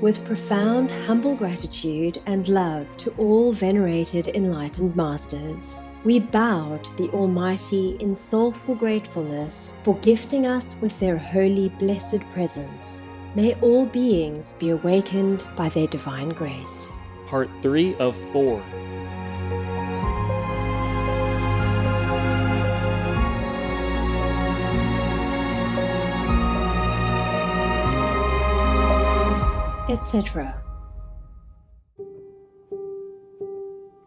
With profound, humble gratitude and love to all venerated enlightened masters, we bow to the Almighty in soulful gratefulness for gifting us with their holy, blessed presence. May all beings be awakened by their divine grace. Part 3 of 4. Etc.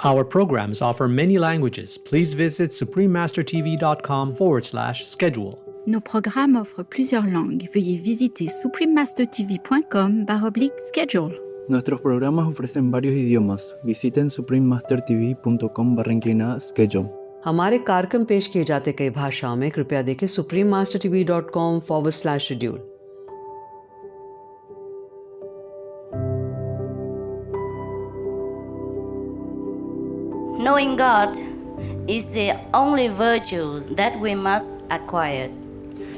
Our programs offer many languages. Please visit suprememastertv.com/schedule. Nos programmes offrent plusieurs langues. Veuillez visiter suprememastertv.com/schedule. Nuestros programas ofrecen varios idiomas. Visiten suprememastertv.com/schedule. हमारे कार्यक्रम पेश किए जाते कई भाषाओं में कृपया देखें suprememastertv.com/schedule. Knowing God is the only virtue that we must acquire.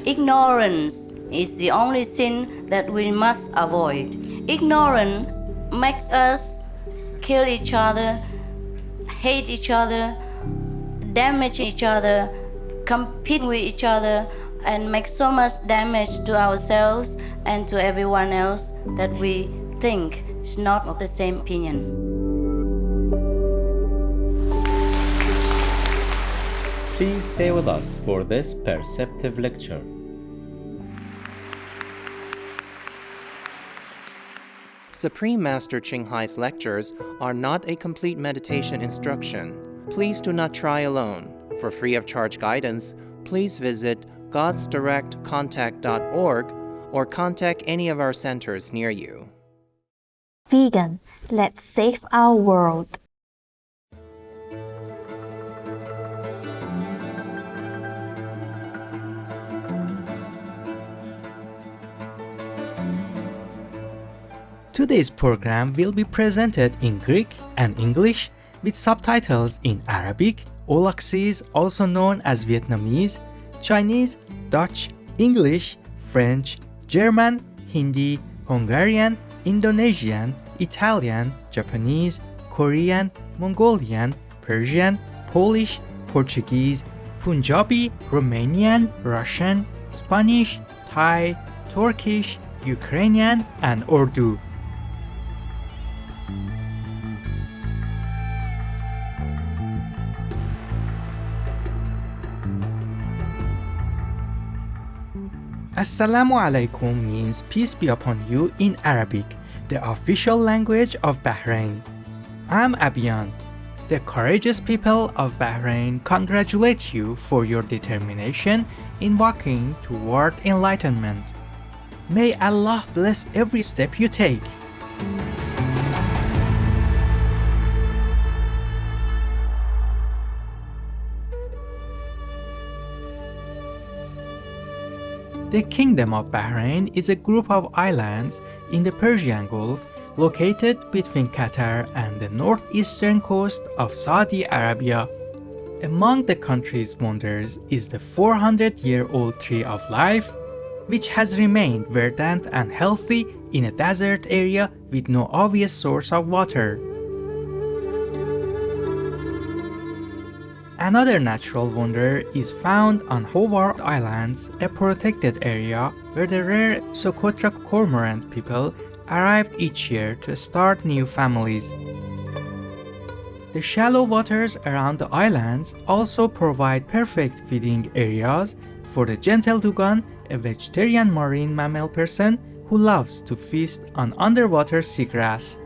Ignorance is the only sin that we must avoid. Ignorance makes us kill each other, hate each other, damage each other, compete with each other, and make so much damage to ourselves and to everyone else that we think is not of the same opinion. Please stay with us for this perceptive lecture. Supreme Master Ching Hai's lectures are not a complete meditation instruction. Please do not try alone. For free of charge guidance, please visit godsdirectcontact.org or contact any of our centers near you. Vegan, let's save our world. Today's program will be presented in Greek and English with subtitles in Arabic, Aulacese, also known as Vietnamese, Chinese, Dutch, English, French, German, Hindi, Hungarian, Indonesian, Italian, Japanese, Korean, Mongolian, Persian, Polish, Portuguese, Punjabi, Romanian, Russian, Spanish, Thai, Turkish, Ukrainian, and Urdu. Assalamu alaikum means peace be upon you in Arabic, the official language of Bahrain. I'm Abiyan. The courageous people of Bahrain congratulate you for your determination in walking toward enlightenment. May Allah bless every step you take. The Kingdom of Bahrain is a group of islands in the Persian Gulf located between Qatar and the northeastern coast of Saudi Arabia. Among the country's wonders is the 400-year-old Tree of Life, which has remained verdant and healthy in a desert area with no obvious source of water. Another natural wonder is found on Howard Islands, a protected area where the rare Socotra cormorant people arrived each year to start new families. The shallow waters around the islands also provide perfect feeding areas for the gentle dugong, a vegetarian marine mammal person who loves to feast on underwater seagrass.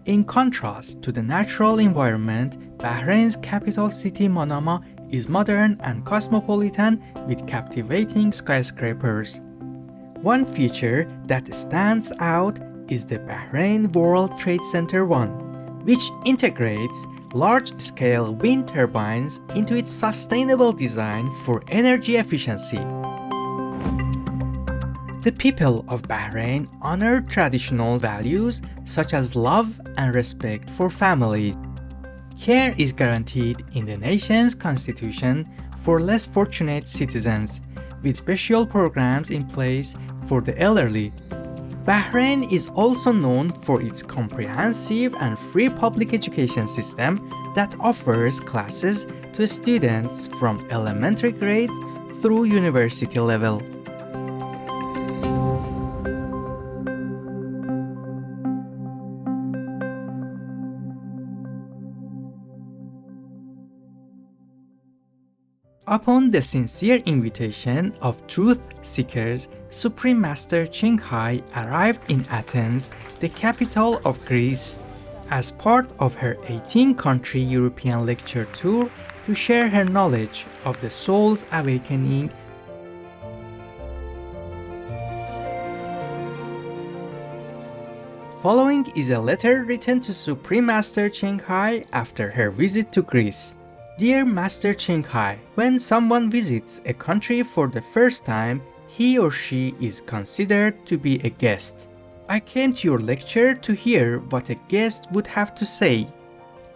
In contrast to the natural environment, Bahrain's capital city Manama is modern and cosmopolitan with captivating skyscrapers. One feature that stands out is the Bahrain World Trade Center 1, which integrates large-scale wind turbines into its sustainable design for energy efficiency. The people of Bahrain honor traditional values such as love and respect for families. Care is guaranteed in the nation's constitution for less fortunate citizens. with special programs in place for the elderly. Bahrain is also known for its comprehensive and free public education system that offers classes to students from elementary grades through university level. Upon the sincere invitation of truth seekers, Supreme Master Ching Hai arrived in Athens, the capital of Greece, as part of her 18-country European lecture tour to share her knowledge of the soul's awakening. Following is a letter written to Supreme Master Ching Hai after her visit to Greece. Dear Master Ching Hai, when someone visits a country for the first time, he or she is considered to be a guest. I came to your lecture to hear what a guest would have to say.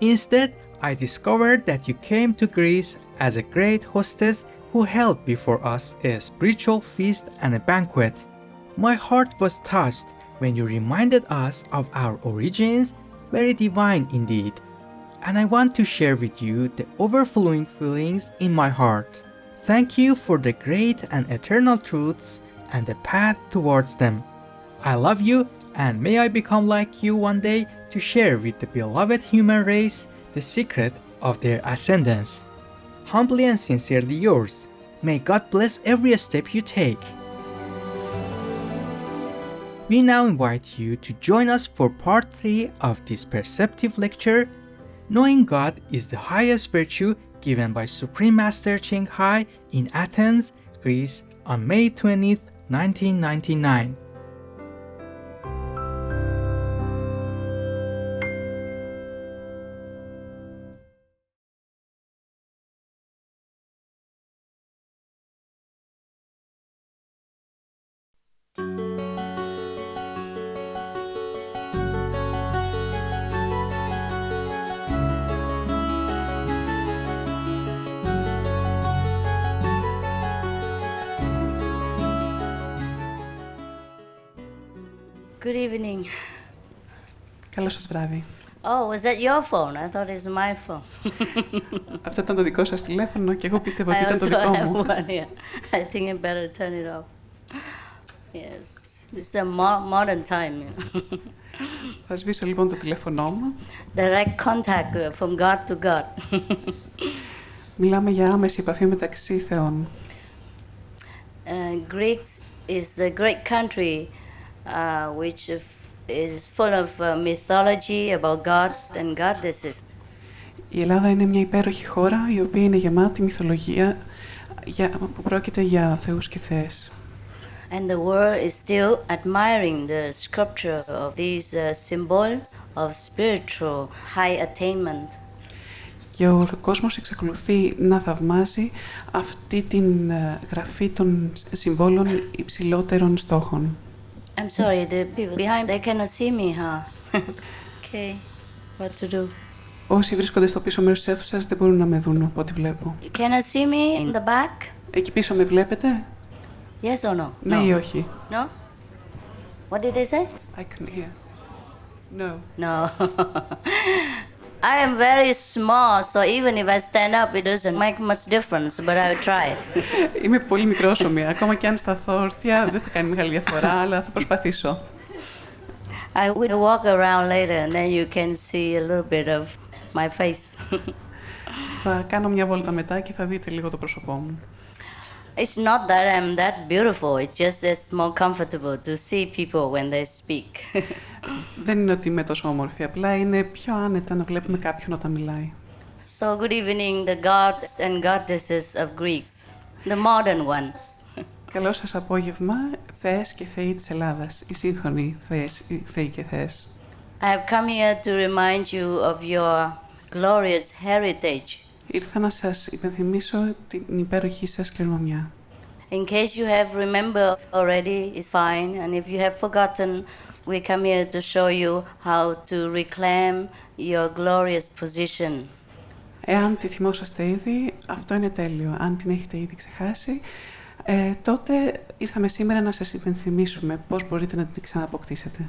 Instead, I discovered that you came to Greece as a great hostess who held before us a spiritual feast and a banquet. My heart was touched when you reminded us of our origins, very divine indeed. And I want to share with you the overflowing feelings in my heart. Thank you for the great and eternal truths and the path towards them. I love you, and may I become like you one day to share with the beloved human race the secret of their ascendance. Humbly and sincerely yours. May God bless every step you take. We now invite you to join us for part 3 of this perceptive lecture. Knowing God is the highest virtue given by Supreme Master Ching Hai in Athens, Greece on May 20th, 1999. Good evening. Καλό σας βράδυ. Oh, was that your phone? I thought it was my phone. Αυτό ήταν το δικό σας τηλέφωνο και εγώ πίστευα ότι ήταν το δικό μου. I think I better turn it off. Yes, it's a modern time. Θα σβήσω λοιπόν το τηλέφωνό μου. Direct contact from God to God. Μιλάμε για άμεση επαφή μεταξύ θεών. Greece is a great country which is full of mythology about gods and goddesses. Η Ελλάδα είναι μια υπέροχη χώρα η οποία είναι γεμάτη μυθολογία που πρόκειται για θεούς και θεές. And the world is still admiring the sculpture of these symbols of spiritual high attainment. Και ο κόσμος εξακολουθεί να θαυμάζει αυτή την γραφή των συμβόλων υψηλότερων στόχων. I'm sorry, the people behind, they cannot see me, huh? Okay, what to do? Όσοι βρίσκονται στο πίσω μέρος της αίθουσας δεν μπορούν να με δουν από ό,τι βλέπω. You cannot see me in the back? Εκεί πίσω με βλέπετε? Yes or no? Ναι ή όχι? No? What did they say? I can hear. No. No. I am very small, so even if I stand up, it doesn't make much difference, but I will try. Είμαι πολύ μικρόσωμη. Ακόμα και αν σταθώ όρθια, δεν θα κάνει μεγάλη διαφορά, αλλά θα προσπαθήσω. I will walk around later, and then you can see a little bit of my face. Θα κάνω μια βόλτα μετά και θα δείτε λίγο το πρόσωπό μου. It's not that I'm that beautiful. It's just it's more comfortable to see people when they speak. Δεν είναι ότι είμαι τόσο όμορφη, απλά είναι πιο άνετα να βλέπουμε κάποιον όταν μιλάει. So good evening, the gods and goddesses of Greece, the modern ones. Καλό σας απόγευμα, θεές και θεοί της Ελλάδας, οι σύγχρονοι θεοί και θεές. I have come here to remind you of your glorious heritage. Ήρθα να σας υπενθυμίσω την υπέροχη σας κληρονομιά. In case you have remembered already, it's fine. And if you have forgotten, we come here to show you how to reclaim your glorious position. Εάν τη θυμόσαστε ήδη, αυτό είναι τέλειο. Αν την έχετε ήδη ξεχάσει, Τότε ήρθαμε σήμερα να σας υπενθυμίσουμε πώς μπορείτε να την ξανααποκτήσετε.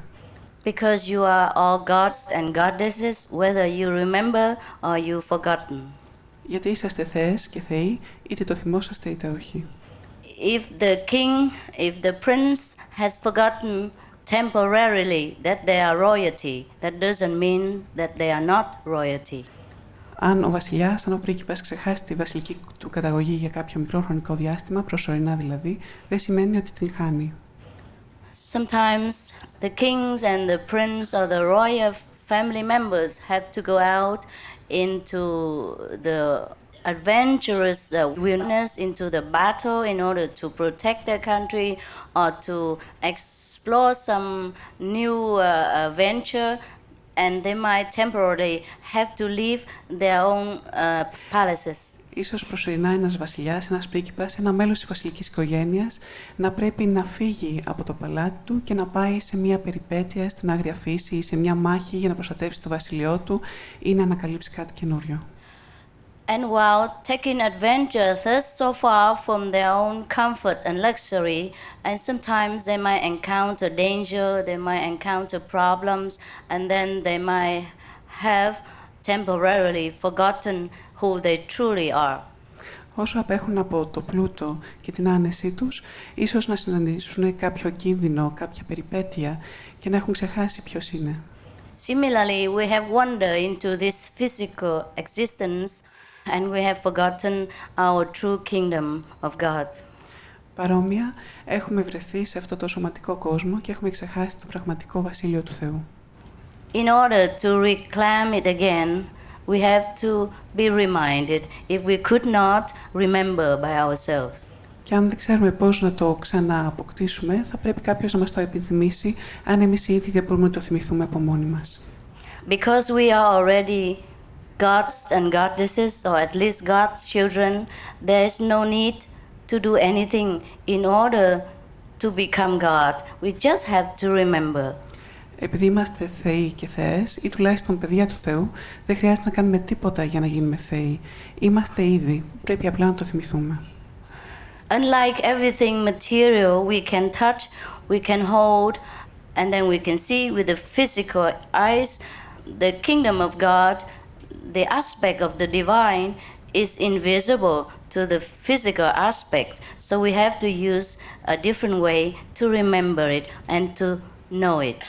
Because you are all gods and goddesses, whether you remember or you've forgotten. Γιατί είσαστε θεές και θεοί, είτε το θυμόσαστε είτε όχι. If the king, if the prince has forgotten temporarily that they are royalty, that doesn't mean that they are not royalty. Αν ο βασιλιάς, αν ο πρίγκιπας ξεχάσει τη βασιλική του καταγωγή για κάποιο μικρό χρονικό διάστημα, προσωρινά δηλαδή, δεν σημαίνει ότι την χάνει. Sometimes the kings and the prince or the royal family members have to go out into the adventurous wilderness, into the battle in order to protect their country or to explore some new venture, and they might temporarily have to leave their own palaces. Ίσως προσωρινά ένας βασιλιάς, ένας πρίγκιπας, ένα μέλος της βασιλικής οικογένειας να πρέπει να φύγει από το παλάτι του και να πάει σε μια περιπέτεια στην άγρια φύση ή σε μια μάχη για να προστατεύσει το βασιλειό του ή να ανακαλύψει κάτι καινούριο. And while taking adventure thus so far from their own comfort and luxury, and sometimes they might encounter danger, they might encounter problems, and then they might have temporarily forgotten who they truly are. Όσο απέχουν από το πλούτο και την άνεσή τους, ίσως να συναντήσουν κάποιο κίνδυνο, κάποια περιπέτεια και να έχουν ξεχάσει ποιος είναι. Similarly, we have wandered into this physical existence and we have forgotten our true kingdom of God. Παρόμοια, έχουμε βρεθεί σε αυτό το σωματικό κόσμο και έχουμε ξεχάσει το πραγματικό βασίλειο του Θεού. In order to reclaim it again, we have to be reminded if we could not remember by ourselves. Και αν δεν ξέρουμε πώς να το ξανααποκτήσουμε, θα πρέπει κάποιος να μας το επιθυμήσει, αν εμείς ήδη δεν μπορούμε να το θυμηθούμε από μόνοι μας. Because we are already gods and goddesses, or at least God's children, there is no need to do anything in order to become God. We just have to remember. Επειδή είμαστε θεοί και θεές, ή τουλάχιστον παιδιά του Θεού, δεν χρειάζεται να κάνουμε τίποτα για να γίνουμε θεοί. Είμαστε ήδη, πρέπει απλά να το θυμηθούμε. Unlike everything material we can touch, we can hold, and then we can see with the physical eyes, the kingdom of God, the aspect of the divine is invisible to the physical aspect. So we have to use a different way to remember it and to know it.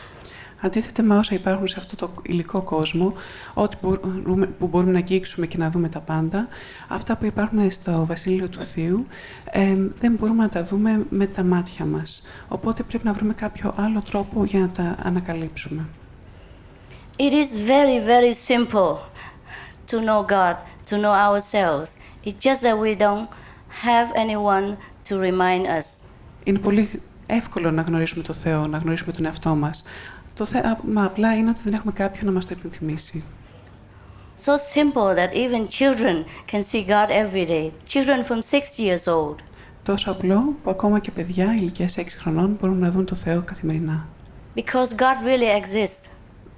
Αντίθετα με όσα υπάρχουν σε αυτό το υλικό κόσμο, ό,τι που μπορούμε να αγγίξουμε και να δούμε τα πάντα, αυτά που υπάρχουν στο Βασίλειο του Θείου, δεν μπορούμε να τα δούμε με τα μάτια μας. Οπότε πρέπει να βρούμε κάποιο άλλο τρόπο για να τα ανακαλύψουμε. It is very, very simple to know God, to know ourselves. It's just that we don't have anyone to remind us. Είναι πολύ εύκολο να γνωρίσουμε το Θεό, να γνωρίσουμε τον εαυτό μας. Το θέμα απλά είναι ότι δεν έχουμε κάποιον να μας το υπενθυμίσει. So simple that even children can see God every day. Children from 6 years old. Τόσο απλό που ακόμα και παιδιά ηλικίας 6 χρονών μπορούν να δουν το Θεό καθημερινά. Because God really exists.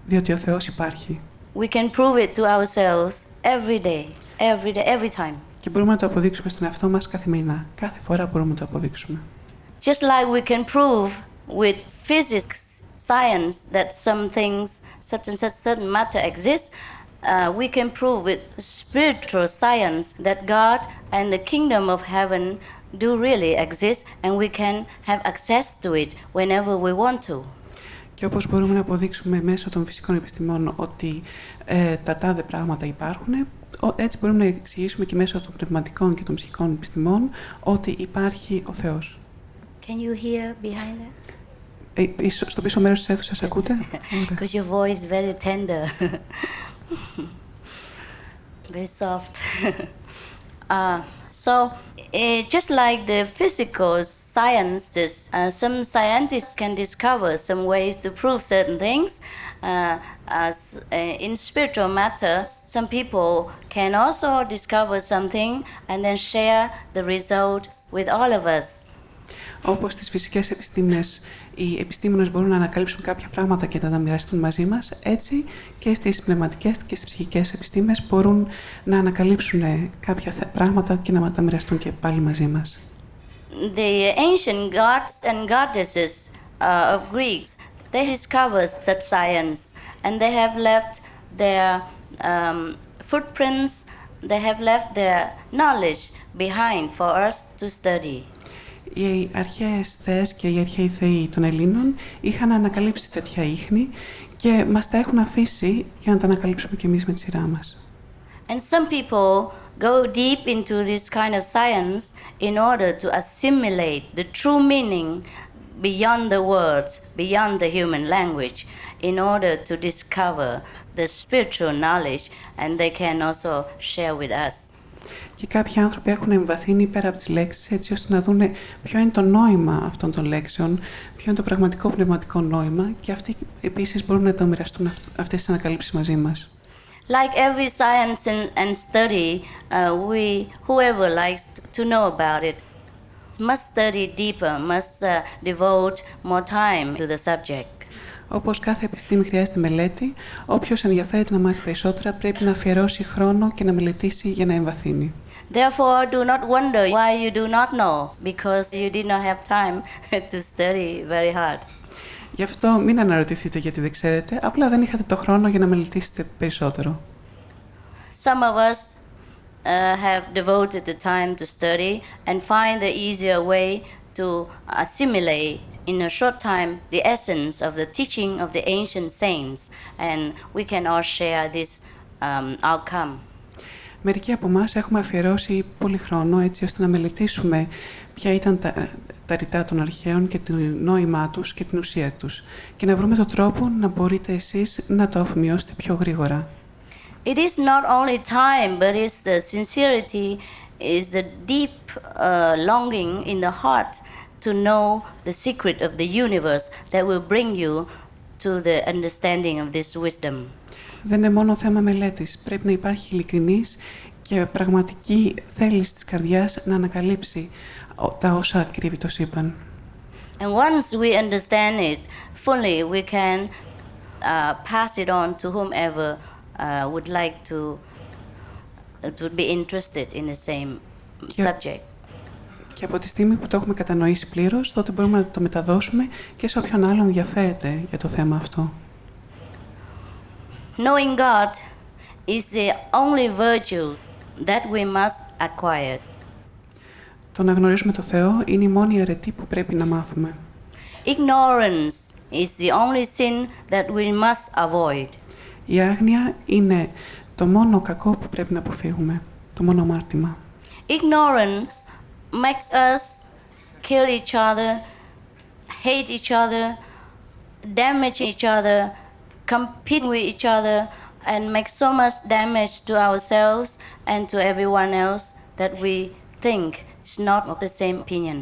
Διότι ο Θεός υπάρχει. We can prove it to ourselves every day, every time. Και μπορούμε να το αποδείξουμε στον εαυτό μας καθημερινά. Κάθε φορά μπορούμε να το αποδείξουμε. Just like we can prove with physics, science, that some things, certain matter exists, we can prove with spiritual science that God and the kingdom of heaven do really exist, and we can have access to it whenever we want to. Και όπως μπορούμε να αποδείξουμε μέσω των φυσικών επιστημών ότι τα τάδε πράγματα υπάρχουν, έτσι μπορούμε να εξηγήσουμε και μέσω των πνευματικών και των ψυχικών επιστημών ότι υπάρχει ο Θεός. Can you hear behind that? Στο πίσω μέρος της αίθουσας ακούτε? Because your voice is very tender. Very soft. So, just like the physical science, some scientists can discover some ways to prove certain things. In spiritual matters, some people can also discover something and then share the results with all of us. Όπως στις φυσικές επιστήμες, οι επιστήμονες μπορούν να ανακαλύψουν κάποια πράγματα και να τα μοιραστούν μαζί μας, έτσι και στις πνευματικές και στις ψυχικές επιστήμες μπορούν να ανακαλύψουν κάποια πράγματα και να τα μοιραστούν και πάλι μαζί μας. the ancient gods and goddesses of Greeks, they discovered such science, and they have left their footprints, they have left their knowledge behind for us to study. Οι αρχαίες θεές και οι αρχαίοι θεοί των Ελλήνων είχαν ανακαλύψει τέτοια ίχνη και μας τα έχουν αφήσει για να τα ανακαλύψουμε κι εμείς με τη σειρά μας. And some people go deep into this kind of science in order to assimilate the true meaning beyond the words, beyond the human language, in order to discover the spiritual knowledge, and they can also share with us. Και κάποιοι άνθρωποι έχουν εμβαθύνει πέρα από τις λέξεις έτσι ώστε να δούνε ποιο είναι το νόημα αυτών των λέξεων, ποιο είναι το πραγματικό πνευματικό νόημα και αυτοί επίσης μπορούν να το μοιραστούν αυτές τις ανακαλύψεις μαζί μας. Like every science and study, whoever likes to know about it must study deeper, must devote more time to the subject. Όπως κάθε επιστήμη χρειάζεται μελέτη, όποιος ενδιαφέρεται να μάθει περισσότερα πρέπει να αφιερώσει χρόνο και να μελετήσει για να εμβαθύνει. Therefore, do not wonder why you do not know, because you did not have time to study very hard. Γι' αυτό μην αναρωτηθείτε γιατί δεν ξέρετε, απλά δεν είχατε το χρόνο για να μελετήσετε περισσότερο. Some of us have devoted the time to study and find the easier way to assimilate in a short time the essence of the teaching of the ancient saints, and we can all share this outcome. Μερικοί από εμάς έχουμε αφιερώσει πολύ χρόνο έτσι ώστε να μελετήσουμε ποια ήταν τα ρητά των αρχαίων και το νόημά τους και την ουσία τους και να βρούμε τον τρόπο να μπορείτε εσείς να το αφομοιώσετε πιο γρήγορα. It is not only time, but it's the sincerity, is the deep longing in the heart to know the secret of the universe that will bring you to the understanding of this wisdom. Δεν είναι μόνο θέμα μελέτης. Πρέπει να υπάρχει ειλικρινής και πραγματική θέληση της καρδιάς να ανακαλύψει τα όσα κρύβει το σύμπαν. And once we understand it fully, we can pass it on to whomever would like to be interested in the same subject. Και από τη στιγμή που το έχουμε κατανοήσει πλήρως, τότε μπορούμε να το μεταδώσουμε και σε όποιον άλλον ενδιαφέρεται για το θέμα αυτό. Knowing God is the only virtue that we must acquire. Το να γνωρίζουμε το Θεό είναι η μόνη αρετή που πρέπει να μάθουμε. Ignorance is the only sin that we must avoid. Η άγνοια είναι το μόνο κακό που πρέπει να αποφύγουμε, το μόνο αμάρτημα. Ignorance makes us kill each other, hate each other, damage each other, compete with each other, and make so much damage to ourselves and to everyone else that we think is not of the same opinion.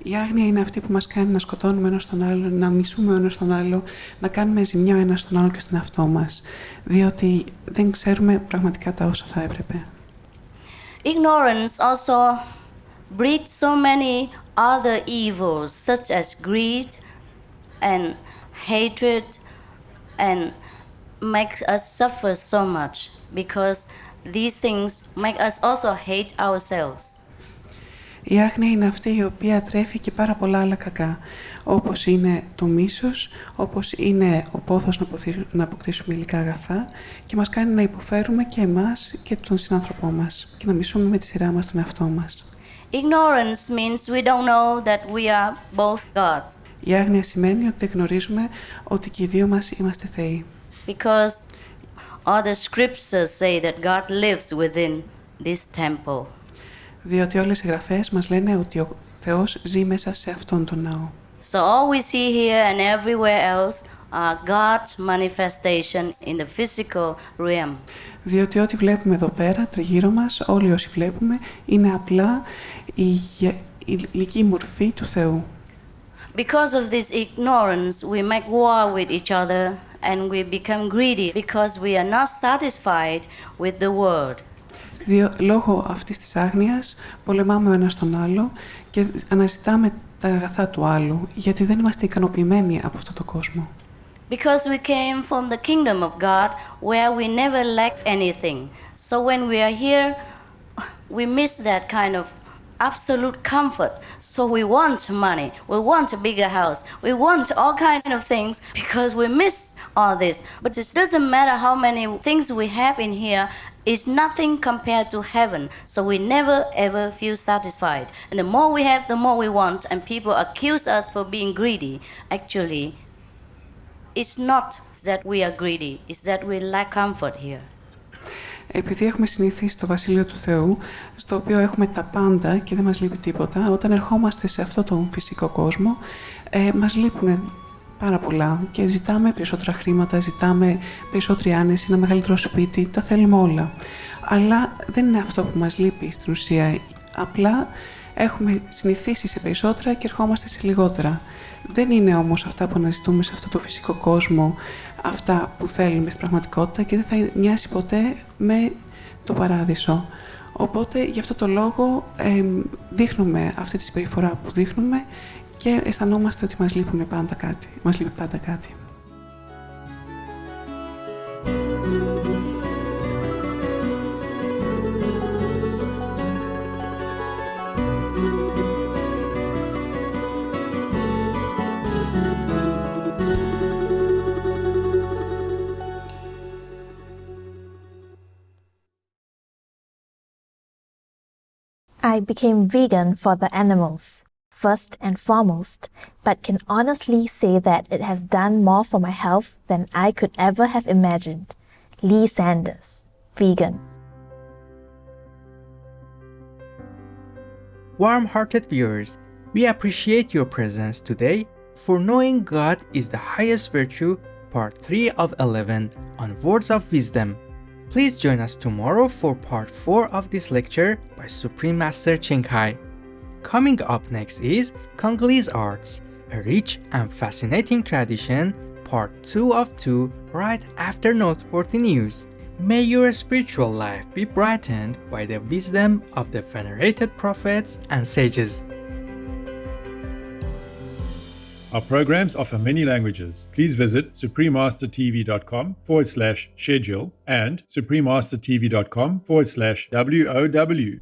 Η άγνοια είναι αυτή που μας κάνει να σκοτώνουμε ένας τον άλλο, να μισούμε ο ένας τον άλλο, να κάνουμε ζημιά ένας στον άλλο και στον εαυτό μας, διότι δεν ξέρουμε πραγματικά τα όσα θα έπρεπε. Ignorance also breeds so many other evils, such as greed and hatred, and makes us suffer so much, because these things make us also hate ourselves. Η άγνοια είναι αυτή η οποία τρέφει και πάρα πολλά άλλα κακά, όπως είναι το μίσος, όπως είναι ο πόθος να αποκτήσουμε υλικά αγαθά και μας κάνει να υποφέρουμε και εμάς και τον συνάνθρωπό μας και να μισούμε με τη σειρά μας τον εαυτό μας. Ignorance means we don't know that we are both God. Η άγνοια σημαίνει ότι δεν γνωρίζουμε ότι και οι δύο μας είμαστε Θεοί. Because all the scriptures say that God lives within this temple. Διότι όλες οι γραφές μας λένε ότι ο Θεός ζει μέσα σε αυτόν τον ναό. So all we see here and everywhere else are God's manifestations in the physical realm. Διότι ό,τι βλέπουμε εδώ πέρα, τριγύρω μας, όλοι όσοι βλέπουμε, είναι απλά η υλική μορφή του Θεού. Because of this ignorance, we make war with each other and we become greedy because we are not satisfied with the word. Λόγω αυτής της άγνοιας πολεμάμε ο ένας τον άλλο και αναζητάμε τα αγαθά του άλλου, γιατί δεν είμαστε ικανοποιημένοι από αυτόν τον κόσμο. Because we came from the kingdom of God, where we never lacked anything. So when we are here, we miss that kind of absolute comfort. So we want money, we want a bigger house, we want all kinds of things because we miss all this. But it doesn't matter how many things we have in here, it's nothing compared to heaven. So we never ever feel satisfied. And the more we have, the more we want. And people accuse us for being greedy. Actually, it's not that we are greedy, it's that we lack comfort here. Επειδή έχουμε συνηθίσει στο Βασίλειο του Θεού, στο οποίο έχουμε τα πάντα και δεν μας λείπει τίποτα, όταν ερχόμαστε σε αυτόν τον φυσικό κόσμο, μας λείπουν πάρα πολλά και ζητάμε περισσότερα χρήματα, ζητάμε περισσότερη άνεση, ένα μεγαλύτερο σπίτι, τα θέλουμε όλα. Αλλά δεν είναι αυτό που μας λείπει στην ουσία. Απλά έχουμε συνηθίσει σε περισσότερα και ερχόμαστε σε λιγότερα. Δεν είναι όμως αυτά που αναζητούμε σε αυτό το φυσικό κόσμο, αυτά που θέλουμε στην πραγματικότητα και δεν θα μοιάσει ποτέ με το παράδεισο. Οπότε, γι' αυτό το λόγο, δείχνουμε αυτή τη συμπεριφορά που δείχνουμε και αισθανόμαστε ότι μας λείπει πάντα κάτι. I became vegan for the animals, first and foremost, but can honestly say that it has done more for my health than I could ever have imagined. Lee Sanders, vegan. Warm-hearted viewers, we appreciate your presence today for knowing God is the highest virtue, part 3 of 11 on Words of Wisdom. Please join us tomorrow for part 4 of this lecture by Supreme Master Ching Hai. Coming up next is Congolese Arts, a rich and fascinating tradition, part 2 of 2 right after noteworthy news. May your spiritual life be brightened by the wisdom of the venerated prophets and sages. Our programs offer many languages. Please visit suprememastertv.com/schedule and suprememastertv.com/WOW.